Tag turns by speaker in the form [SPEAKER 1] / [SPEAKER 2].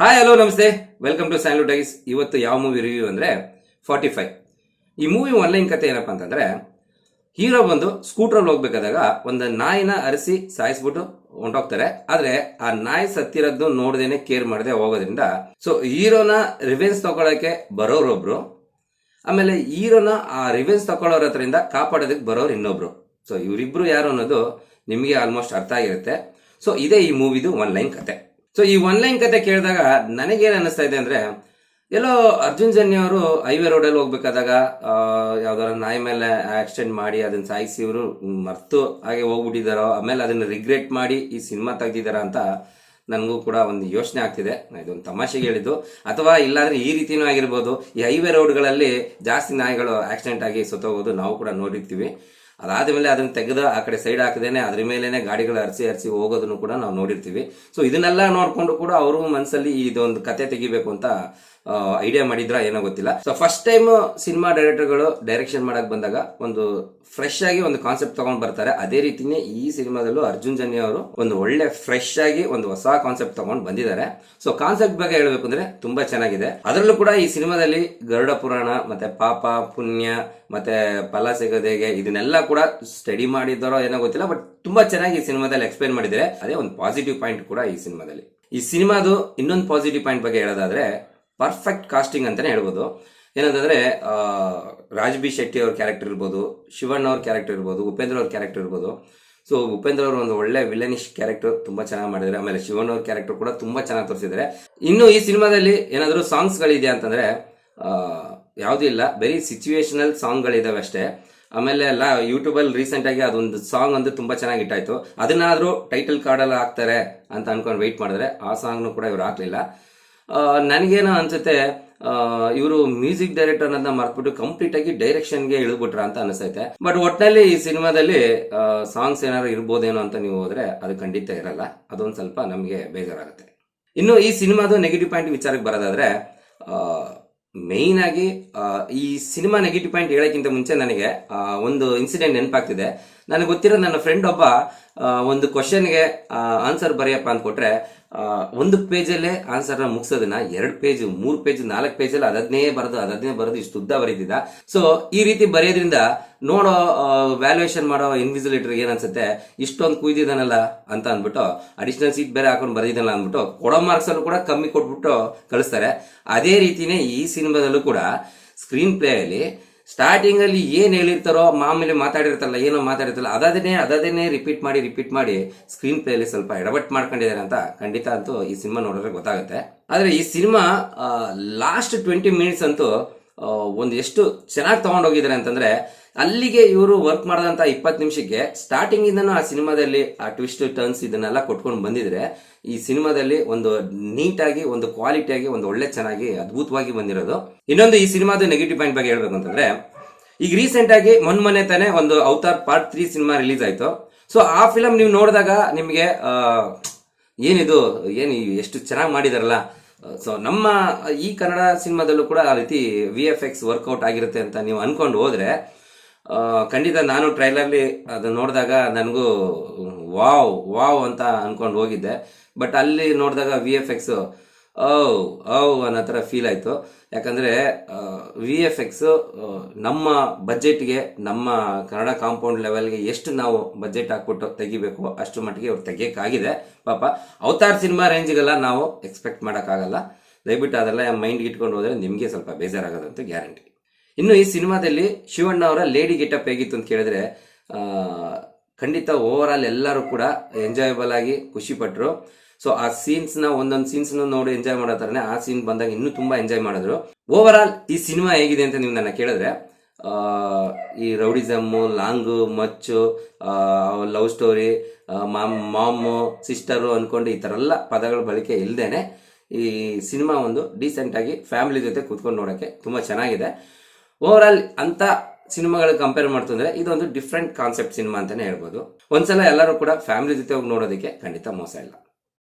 [SPEAKER 1] Hi hello ನಮಸ್ತೆ, welcome to sandalwood dies. ಇವತ್ತು ಯಾವ ಮೂವಿ ರಿವ್ಯೂ ಅಂದರೆ 45. ಈ ಮೂವಿ ಆನ್ಲೈನ್ ಕತೆ ಏನಪ್ಪಾ ಅಂತಂದ್ರೆ, ಹೀರೋ ಬಂದು ಸ್ಕೂಟ್ರಲ್ಲಿ ಹೋಗ್ಬೇಕಾದಾಗ ಒಂದು ನಾಯಿನ ಅರಸಿ ಸಾಯಿಸ್ಬಿಟ್ಟು ಹೊಂಟೋಗ್ತಾರೆ. ಆದ್ರೆ ಆ ನಾಯಿ ಸತ್ತಿರೋದು ನೋಡ್ದೇನೆ ಕೇರ್ ಮಾಡದೆ ಹೋಗೋದ್ರಿಂದ ಸೊ ಹೀರೋನ ರಿವೆನ್ಸ್ ತಗೊಳಕ್ಕೆ ಬರೋರೊಬ್ರು, ಆಮೇಲೆ ಹೀರೋನ ಆ ರಿವೆನ್ಸ್ ತಗೊಳ್ಳೋರ ಹತ್ರದಿಂದ ಕಾಪಾಡೋದಕ್ಕೆ ಬರೋರು ಇನ್ನೊಬ್ರು. ಸೊ ಇವರಿಬ್ರು ಯಾರು ಅನ್ನೋದು ನಿಮಗೆ ಆಲ್ಮೋಸ್ಟ್ ಅರ್ಥ ಆಗಿರುತ್ತೆ. ಸೊ ಇದೇ ಈ ಮೂವಿದು ಆನ್ಲೈನ್ ಕತೆ. ಸೊ ಈ ಆನ್ಲೈನ್ ಕತೆ ಕೇಳಿದಾಗ ನನಗೇನು ಅನ್ನಿಸ್ತಾ ಇದೆ ಅಂದ್ರೆ, ಎಲ್ಲೋ ಅರ್ಜುನ್ ಜನ್ಯ ಅವರು ಹೈವೇ ರೋಡಲ್ಲಿ ಹೋಗ್ಬೇಕಾದಾಗ ಯಾವ್ದಾರ ನಾಯಿ ಮೇಲೆ ಆಕ್ಸಿಡೆಂಟ್ ಮಾಡಿ ಅದನ್ನ ಸಾಯಿಸಿ ಇವರು ಮರ್ತು ಹಾಗೆ ಹೋಗ್ಬಿಟ್ಟಿದಾರೋ, ಆಮೇಲೆ ಅದನ್ನ ರಿಗ್ರೆಟ್ ಮಾಡಿ ಈ ಸಿನಿಮಾ ತೆಗ್ದಿದಾರ ಅಂತ ನನಗೂ ಕೂಡ ಒಂದು ಯೋಚನೆ ಆಗ್ತಿದೆ. ಇದೊಂದು ತಮಾಷೆಗೆ ಹೇಳಿದ್ದು, ಅಥವಾ ಇಲ್ಲಾಂದ್ರೆ ಈ ರೀತಿನೂ ಆಗಿರ್ಬೋದು. ಈ ಹೈವೇ ರೋಡ್ಗಳಲ್ಲಿ ಜಾಸ್ತಿ ನಾಯಿಗಳು ಆಕ್ಸಿಡೆಂಟ್ ಆಗಿ ಸತ್ತೋಗೋದು ನಾವು ಕೂಡ ನೋಡಿರ್ತೀವಿ. ಅದಾದ್ಮೇಲೆ ಅದನ್ನ ತೆಗೆದು ಆ ಕಡೆ ಸೈಡ್ ಹಾಕದೇನೆ ಅದ್ರ ಮೇಲೇನೆ ಗಾಡಿಗಳು ಅರಸಿ ಹೋಗೋದನ್ನು ಕೂಡ ನಾವು ನೋಡಿರ್ತೀವಿ. ಸೊ ಇದನ್ನೆಲ್ಲ ನೋಡ್ಕೊಂಡು ಕೂಡ ಅವರು ಮನಸ್ಸಲ್ಲಿ ಇದೊಂದು ಕತೆ ತೆಗಿಬೇಕು ಅಂತ ಐಡಿಯಾ ಮಾಡಿದ್ರ ಏನೋ ಗೊತ್ತಿಲ್ಲ. ಸೊ ಫಸ್ಟ್ ಟೈಮ್ ಸಿನಿಮಾ ಡೈರೆಕ್ಟರ್ಗಳು ಡೈರೆಕ್ಷನ್ ಮಾಡಕ್ ಬಂದಾಗ ಒಂದು ಫ್ರೆಶ್ ಆಗಿ ಒಂದು ಕಾನ್ಸೆಪ್ಟ್ ತಗೊಂಡ್ ಬರ್ತಾರೆ. ಅದೇ ರೀತಿನೇ ಈ ಸಿನಿಮಾದಲ್ಲೂ ಅರ್ಜುನ್ ಜನ್ಯ ಅವರು ಒಂದು ಒಳ್ಳೆ ಫ್ರೆಶ್ ಆಗಿ ಒಂದು ಹೊಸ ಕಾನ್ಸೆಪ್ಟ್ ತಗೊಂಡ್ ಬಂದಿದ್ದಾರೆ. ಸೊ ಕಾನ್ಸೆಪ್ಟ್ ಬಗ್ಗೆ ಹೇಳ್ಬೇಕು ಅಂದ್ರೆ ತುಂಬಾ ಚೆನ್ನಾಗಿದೆ. ಅದರಲ್ಲೂ ಕೂಡ ಈ ಸಿನಿಮಾದಲ್ಲಿ ಗರುಡ ಪುರಾಣ ಮತ್ತೆ ಪಾಪ ಪುಣ್ಯ ಮತ್ತೆ ಫಲ ಸಿಗದೆಗೆ ಇದನ್ನೆಲ್ಲ ಕೂಡ ಸ್ಟಡಿ ಮಾಡಿದ್ದಾರೋ ಏನೋ ಗೊತ್ತಿಲ್ಲ, ಬಟ್ ತುಂಬಾ ಚೆನ್ನಾಗಿ ಈ ಸಿನಿಮಾದಲ್ಲಿ ಎಕ್ಸ್ಪ್ಲೈನ್ ಮಾಡಿದ್ದಾರೆ. ಅದೇ ಒಂದು ಪಾಸಿಟಿವ್ ಪಾಯಿಂಟ್ ಕೂಡ ಈ ಸಿನಿಮಾದಲ್ಲಿ. ಈ ಸಿನಿಮಾದು ಇನ್ನೊಂದು ಪಾಸಿಟಿವ್ ಪಾಯಿಂಟ್ ಬಗ್ಗೆ ಹೇಳೋದಾದ್ರೆ ಪರ್ಫೆಕ್ಟ್ ಕಾಸ್ಟಿಂಗ್ ಅಂತಾನೆ ಹೇಳ್ಬೋದು. ಏನಂತಂದ್ರೆ ರಾಜ್ ಬಿ ಶೆಟ್ಟಿ ಅವ್ರ ಕ್ಯಾರೆಕ್ಟರ್ ಇರ್ಬೋದು, ಶಿವಣ್ಣ ಅವ್ರ ಕ್ಯಾರೆಕ್ಟರ್ ಇರ್ಬೋದು, ಉಪೇಂದ್ರ ಅವ್ರ ಕ್ಯಾರೆಕ್ಟರ್ ಇರ್ಬೋದು. ಸೊ ಉಪೇಂದ್ರ ಅವರು ಒಂದು ಒಳ್ಳೆ ವಿಲನಿಶ್ ಕ್ಯಾರೆಕ್ಟರ್ ತುಂಬಾ ಚೆನ್ನಾಗಿ ಮಾಡಿದ್ದಾರೆ. ಆಮೇಲೆ ಶಿವಣ್ಣ ಅವ್ರ ಕ್ಯಾರೆಕ್ಟರ್ ಕೂಡ ತುಂಬಾ ಚೆನ್ನಾಗಿ ತೋರಿಸಿದ್ದಾರೆ. ಇನ್ನು ಈ ಸಿನಿಮಾದಲ್ಲಿ ಏನಾದರೂ ಸಾಂಗ್ಸ್ ಗಳಿದೆಯಾ ಅಂತಂದ್ರೆ ಯಾವುದೂ ಇಲ್ಲ, ಬರೀ ಸಿಚುವೇಶನಲ್ ಸಾಂಗ್ ಗಳಿದಾವೆ ಅಷ್ಟೇ. ಆಮೇಲೆ ಎಲ್ಲ ಯೂಟ್ಯೂಬ್ ಅಲ್ಲಿ ರೀಸೆಂಟ್ ಆಗಿ ಅದೊಂದು ಸಾಂಗ್ ಒಂದು ತುಂಬಾ ಚೆನ್ನಾಗಿ ಇಟ್ಟಾಯ್ತು. ಅದನ್ನಾದ್ರೂ ಟೈಟಲ್ ಕಾರ್ಡ್ ಅಲ್ಲಿ ಹಾಕ್ತಾರೆ ಅಂತ ಅನ್ಕೊಂಡು ವೆಯ್ಟ್ ಮಾಡಿದ್ರೆ ಆ ಸಾಂಗ್ನು ಕೂಡ ಇವ್ರು ಹಾಕ್ಲಿಲ್ಲ. ನನಗೇನೋ ಅನ್ಸುತ್ತೆ, ಇವರು ಮ್ಯೂಸಿಕ್ ಡೈರೆಕ್ಟರ್ ಅನ್ನೋದನ್ನ ಮರ್ತ್ಬಿಟ್ಟು ಕಂಪ್ಲೀಟ್ ಆಗಿ ಡೈರೆಕ್ಷನ್ಗೆ ಇಳಿದ್ಬಿಟ್ರ ಅಂತ ಅನಿಸ್ತೈತೆ. ಬಟ್ ಒಟ್ಟಿನಲ್ಲಿ ಈ ಸಿನಿಮಾದಲ್ಲಿ ಸಾಂಗ್ಸ್ ಏನಾದ್ರು ಇರ್ಬೋದೇನೋ ಅಂತ ನೀವು ಹೋದ್ರೆ ಅದು ಖಂಡಿತ ಇರಲ್ಲ. ಅದೊಂದು ಸ್ವಲ್ಪ ನಮಗೆ ಬೇಜಾರಾಗುತ್ತೆ. ಇನ್ನು ಈ ಸಿನಿಮಾದ ನೆಗೆಟಿವ್ ಪಾಯಿಂಟ್ ವಿಚಾರಕ್ಕೆ ಬರೋದಾದ್ರೆ, ಮೇಯ್ನ್ ಆಗಿ ಈ ಸಿನಿಮಾ ನೆಗೆಟಿವ್ ಪಾಯಿಂಟ್ ಹೇಳಕ್ಕಿಂತ ಮುಂಚೆ ನನಗೆ ಒಂದು ಇನ್ಸಿಡೆಂಟ್ ನೆನಪಾಗ್ತಿದೆ. ನನಗೆ ಗೊತ್ತಿರೋ ನನ್ನ ಫ್ರೆಂಡ್ ಒಬ್ಬ ಒಂದು ಕ್ವಶನ್ಗೆ ಆನ್ಸರ್ ಬರೆಯಪ್ಪ ಅಂತ ಕೊಟ್ರೆ ಒಂದು ಪೇಜಲ್ಲೇ ಆನ್ಸರ್ನ ಮುಗಿಸೋದನ್ನ 2 ಪೇಜ್ 3 ಪೇಜ್ 4 ಪೇಜಲ್ಲಿ ಅದನ್ನೇ ಬರೆದು ಇಷ್ಟು ಉದ್ದ ಬರೀತಿದ್ದ. ಸೊ ಈ ರೀತಿ ಬರೆಯೋದ್ರಿಂದ ನೋಡೋ ವ್ಯಾಲ್ಯೂಯೇಷನ್ ಮಾಡೋ ಇನ್ವಿಜಿಲೇಟರ್ ಏನ್ ಅನ್ಸುತ್ತೆ, ಇಷ್ಟೊಂದು ಕುಯ್ದಿದಾನಲ್ಲ ಅಂತ ಅಂದ್ಬಿಟ್ಟು ಅಡಿಷನಲ್ ಸೀಟ್ ಬೇರೆ ಹಾಕೊಂಡು ಬರೆದಿದ್ದಾನಲ್ಲ ಅಂದ್ಬಿಟ್ಟು ಕೊಡೋ ಮಾರ್ಕ್ಸ್ ಅಲ್ಲೂ ಕೂಡ ಕಮ್ಮಿ ಕೊಟ್ಬಿಟ್ಟು ಕಳಿಸ್ತಾರೆ. ಅದೇ ರೀತಿನೇ ಈ ಸಿನಿಮಾದಲ್ಲೂ ಕೂಡ ಸ್ಕ್ರೀನ್ ಪ್ಲೇ ಅಲ್ಲಿ ಸ್ಟಾರ್ಟಿಂಗ್ ಅಲ್ಲಿ ಏನ್ ಹೇಳಿರ್ತಾರೋ, ಮಾಮೂಲಿ ಮಾತಾಡಿರ್ತಾರಲ್ಲ, ಏನೋ ಮಾತಾಡಿರ್ತಾರಲ್ಲ, ಅದನ್ನೇ ರಿಪೀಟ್ ಮಾಡಿ ಸ್ಕ್ರೀನ್ ಪ್ಲೇ ಅಲ್ಲಿ ಸ್ವಲ್ಪ ಎಡವಟ್ ಮಾಡ್ಕೊಂಡಿದ್ದಾರೆ ಅಂತ ಖಂಡಿತ ಅಂತೂ ಈ ಸಿನಿಮಾ ನೋಡಿದ್ರೆ ಗೊತ್ತಾಗುತ್ತೆ. ಆದ್ರೆ ಈ ಸಿನಿಮಾ ಲಾಸ್ಟ್ 20 ಮಿನಿಟ್ಸ್ ಅಂತೂ ಒಂದು ಎಷ್ಟು ಚೆನ್ನಾಗಿ ತಗೊಂಡೋಗಿದ್ದಾರೆ ಅಂತಂದ್ರೆ, ಅಲ್ಲಿಗೆ ಇವರು ವರ್ಕ್ ಮಾಡಿದಂತ 20 ನಿಮಿಷಕ್ಕೆ ಸ್ಟಾರ್ಟಿಂಗ್ ಇಂದನೂ ಆ ಸಿನಿಮಾದಲ್ಲಿ ಆ ಟ್ವಿಸ್ಟ್ ಟರ್ನ್ಸ್ ಇದನ್ನೆಲ್ಲ ಕೊಟ್ಕೊಂಡು ಬಂದಿದ್ರೆ ಈ ಸಿನಿಮಾದಲ್ಲಿ ಒಂದು ನೀಟಾಗಿ ಒಂದು ಕ್ವಾಲಿಟಿಯಾಗಿ ಒಂದು ಒಳ್ಳೆ ಚೆನ್ನಾಗಿ ಅದ್ಭುತವಾಗಿ ಬಂದಿರೋದು. ಇನ್ನೊಂದು ಈ ಸಿನಿಮಾದ ನೆಗೆಟಿವ್ ಪಾಯಿಂಟ್ ಬಗ್ಗೆ ಹೇಳ್ಬೇಕು ಅಂತಂದ್ರೆ, ಈಗ ರೀಸೆಂಟ್ ಆಗಿ ಮೊನ್ನೆ ತಾನೆ ಒಂದು ಅವತಾರ್ ಪಾರ್ಟ್ 3 ಸಿನಿಮಾ ರಿಲೀಸ್ ಆಯ್ತು. ಸೊ ಆ ಫಿಲಂ ನೀವು ನೋಡಿದಾಗ ನಿಮಗೆ ಏನು ಎಷ್ಟು ಚೆನ್ನಾಗಿ ಮಾಡಿದಾರಲ್ಲ. ಸೊ ನಮ್ಮ ಈ ಕನ್ನಡ ಸಿನಿಮಾದಲ್ಲೂ ಕೂಡ ಆ ರೀತಿ VFX ವರ್ಕೌಟ್ ಆಗಿರುತ್ತೆ ಅಂತ ನೀವು ಅನ್ಕೊಂಡು ಹೋದ್ರೆ ಖಂಡಿತ ನಾನು ಟ್ರೈಲರ್ಲಿ ಅದು ನೋಡಿದಾಗ ನನಗೂ ವಾವ್ ಅಂತ ಅನ್ಕೊಂಡು ಹೋಗಿದ್ದೆ. ಬಟ್ ಅಲ್ಲಿ ನೋಡಿದಾಗ VFX ಅನ್ನೋ ಥರ ಫೀಲ್ ಆಯ್ತು. ಯಾಕಂದ್ರೆ VFX ನಮ್ಮ ಬಜೆಟ್ಗೆ, ನಮ್ಮ ಕನ್ನಡ ಕಾಂಪೌಂಡ್ ಲೆವೆಲ್ಗೆ ಎಷ್ಟು ನಾವು ಬಜೆಟ್ ಹಾಕ್ಬಿಟ್ಟು ತೆಗಿಬೇಕು ಅಷ್ಟು ಮಟ್ಟಿಗೆ ಅವ್ರು ತೆಗಿಯಕ್ಕಾಗಿದೆ. ಪಾಪ ಅವತಾರ್ ಸಿನಿಮಾ ರೇಂಜ್ಗೆಲ್ಲ ನಾವು ಎಕ್ಸ್ಪೆಕ್ಟ್ ಮಾಡೋಕ್ಕಾಗಲ್ಲ. ದಯವಿಟ್ಟು ಅದೆಲ್ಲ ಮೈಂಡ್ಗೆ ಇಟ್ಕೊಂಡು ಹೋದ್ರೆ ನಿಮಗೆ ಸ್ವಲ್ಪ ಬೇಜಾರಾಗೋದಂತೂ ಗ್ಯಾರಂಟಿ. ಇನ್ನು ಈ ಸಿನಿಮಾದಲ್ಲಿ ಶಿವಣ್ಣ ಅವರ ಲೇಡಿ ಗೆಟಪ್ ಹೇಗಿತ್ತು ಅಂತ ಕೇಳಿದ್ರೆ ಖಂಡಿತ ಓವರ್ ಆಲ್ ಎಲ್ಲರೂ ಕೂಡ ಎಂಜಾಯಬಲ್ ಆಗಿ ಖುಷಿ ಪಟ್ರು. ಸೊ ಆ ಸೀನ್ಸ್ ನ ಒಂದೊಂದು ಸೀನ್ಸ್ ನೋಡಿ ಎಂಜಾಯ್ ಮಾಡೋ ತರನೇ ಆ ಸೀನ್ ಬಂದಾಗ ಇನ್ನೂ ತುಂಬಾ ಎಂಜಾಯ್ ಮಾಡಿದ್ರು. ಓವರ್ ಆಲ್ ಈ ಸಿನಿಮಾ ಹೇಗಿದೆ ಅಂತ ನೀವು ನನ್ನ ಕೇಳಿದ್ರೆ, ಈ ರೌಡಿಸಮ್, ಲಾಂಗು, ಮಚ್ಚು, ಲವ್ ಸ್ಟೋರಿ, ಮಾಮು, ಸಿಸ್ಟರು ಅನ್ಕೊಂಡು ಈ ತರ ಎಲ್ಲ ಪದಗಳ ಬಳಕೆ ಇಲ್ದೇನೆ ಈ ಸಿನಿಮಾ ಒಂದು ಡೀಸೆಂಟ್ ಆಗಿ ಫ್ಯಾಮಿಲಿ ಜೊತೆ ಕೂತ್ಕೊಂಡು ನೋಡಕ್ಕೆ ತುಂಬಾ ಚೆನ್ನಾಗಿದೆ. ಓವರ್ ಆಲ್ ಅಂತ ಸಿನಿಮಾಗಳಿಗೆ ಕಂಪೇರ್ ಮಾಡ್ತಂದ್ರೆ ಇದೊಂದು ಡಿಫ್ರೆಂಟ್ ಕಾನ್ಸೆಪ್ಟ್ ಸಿನಿಮಾ ಅಂತಾನೆ ಹೇಳ್ಬೋದು. ಒಂದ್ಸಲ ಎಲ್ಲರೂ ಕೂಡ ಫ್ಯಾಮಿಲಿ ಜೊತೆ ಹೋಗಿ ನೋಡೋದಕ್ಕೆ ಖಂಡಿತ ಮೋಸ ಇಲ್ಲ.